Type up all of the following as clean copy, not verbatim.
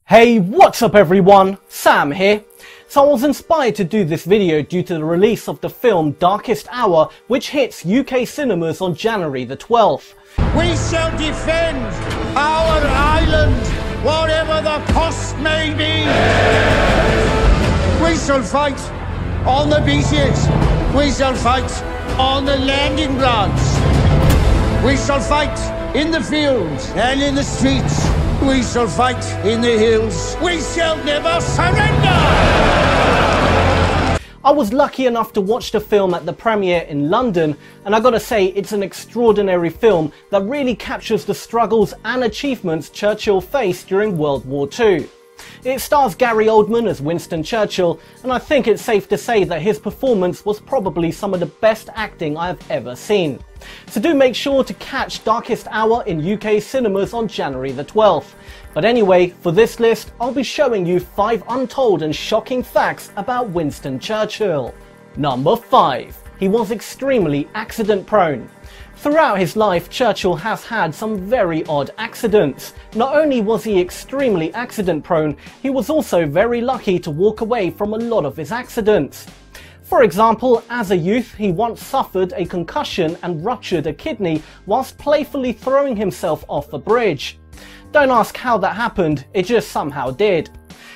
Hey, what's up everyone? Sam here. So I was inspired to do this video due to the release of the film Darkest Hour, which hits UK cinemas on January the 12th. We shall defend our island, whatever the cost may be. We shall fight on the beaches. We shall fight on the landing grounds. We shall fight in the fields and in the streets. We shall fight in the hills. We shall never surrender! I was lucky enough to watch the film at the premiere in London, and I gotta say it's an extraordinary film that really captures the struggles and achievements Churchill faced during World War II. It stars Gary Oldman as Winston Churchill, and I think it's safe to say that his performance was probably some of the best acting I have ever seen. So do make sure to catch Darkest Hour in UK cinemas on January the 12th. But anyway, for this list, I'll be showing you 5 untold and shocking facts about Winston Churchill. Number 5. He was extremely accident prone. Throughout his life, Churchill has had some very odd accidents. Not only was he extremely accident prone, he was also very lucky to walk away from a lot of his accidents. For example, as a youth, he once suffered a concussion and ruptured a kidney whilst playfully throwing himself off a bridge. Don't ask how that happened, it just somehow did.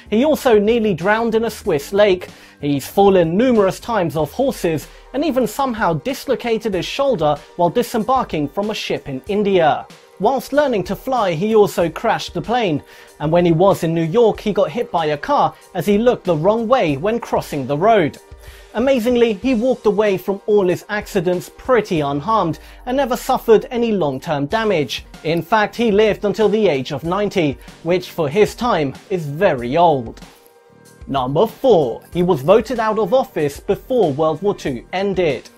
He also nearly drowned in a Swiss lake. He's fallen numerous times off horses and even somehow dislocated his shoulder while disembarking from a ship in India. Whilst learning to fly, he also crashed the plane, and when he was in New York, he got hit by a car as he looked the wrong way when crossing the road. Amazingly, he walked away from all his accidents pretty unharmed and never suffered any long-term damage. In fact, he lived until the age of 90, which for his time is very old. Number 4. He was voted out of office before World War II ended.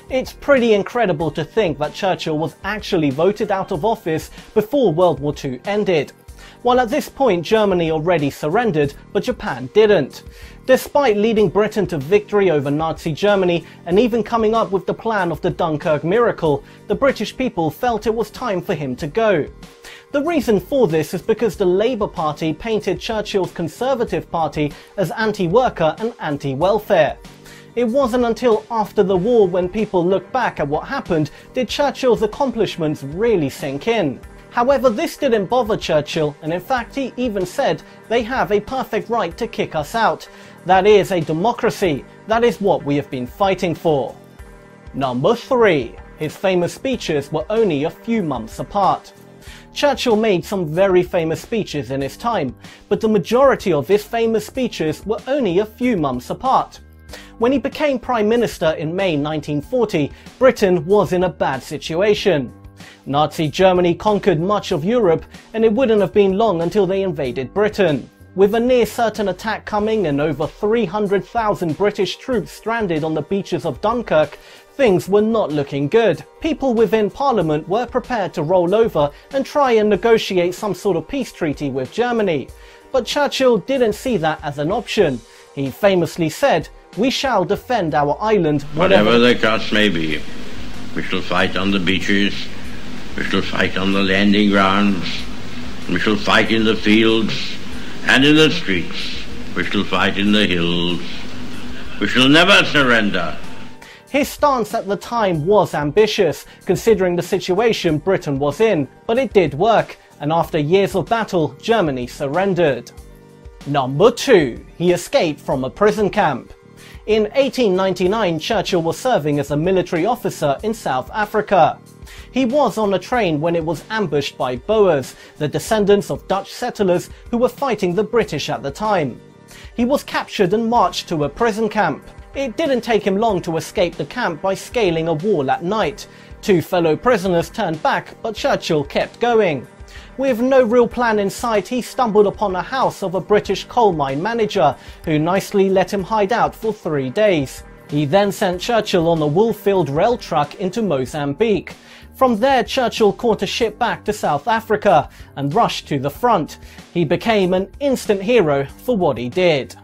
It's pretty incredible to think that Churchill was actually voted out of office before World War II ended. While at this point Germany already surrendered, but Japan didn't. Despite leading Britain to victory over Nazi Germany and even coming up with the plan of the Dunkirk miracle, the British people felt it was time for him to go. The reason for this is because the Labour Party painted Churchill's Conservative Party as anti-worker and anti-welfare. It wasn't until after the war, when people looked back at what happened, did Churchill's accomplishments really sink in. However, this didn't bother Churchill, and in fact he even said, "They have a perfect right to kick us out. That is a democracy. That is what we have been fighting for." Number 3. His famous speeches were only a few months apart. Churchill made some very famous speeches in his time, but the majority of his famous speeches were only a few months apart. When he became Prime Minister in May 1940, Britain was in a bad situation. Nazi Germany conquered much of Europe, and it wouldn't have been long until they invaded Britain. With a near certain attack coming and over 300,000 British troops stranded on the beaches of Dunkirk, things were not looking good. People within Parliament were prepared to roll over and try and negotiate some sort of peace treaty with Germany. But Churchill didn't see that as an option. He famously said, "We shall defend our island whatever the cost may be. We shall fight on the beaches. We shall fight on the landing grounds. We shall fight in the fields and in the streets. We shall fight in the hills. We shall never surrender." His stance at the time was ambitious, considering the situation Britain was in, but it did work, and after years of battle, Germany surrendered. Number 2. He escaped from a prison camp. In 1899, Churchill was serving as a military officer in South Africa. He was on a train when it was ambushed by Boers, the descendants of Dutch settlers who were fighting the British at the time. He was captured and marched to a prison camp. It didn't take him long to escape the camp by scaling a wall at night. 2 fellow prisoners turned back, but Churchill kept going. With no real plan in sight, he stumbled upon a house of a British coal mine manager, who nicely let him hide out for 3 days. He then sent Churchill on a wool-filled rail truck into Mozambique. From there, Churchill caught a ship back to South Africa and rushed to the front. He became an instant hero for what he did.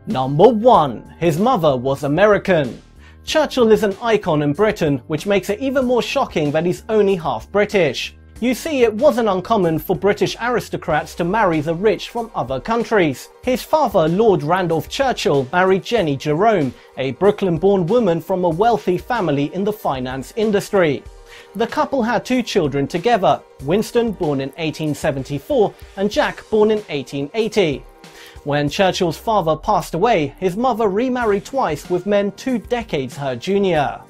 Number 1. His mother was American. Churchill is an icon in Britain, which makes it even more shocking that he's only half British. You see, it wasn't uncommon for British aristocrats to marry the rich from other countries. His father, Lord Randolph Churchill, married Jenny Jerome, a Brooklyn-born woman from a wealthy family in the finance industry. The couple had 2 children together, Winston, born in 1874, and Jack, born in 1880. When Churchill's father passed away, his mother remarried twice with men 2 decades her junior.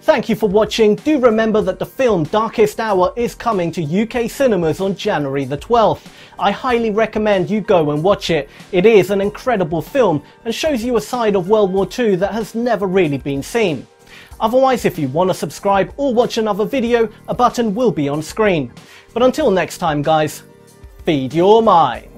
Thank you for watching. Do remember that the film Darkest Hour is coming to UK cinemas on January the 12th. I highly recommend you go and watch it. It is an incredible film and shows you a side of World War II that has never really been seen. Otherwise, if you want to subscribe or watch another video, a button will be on screen. But until next time guys, feed your mind.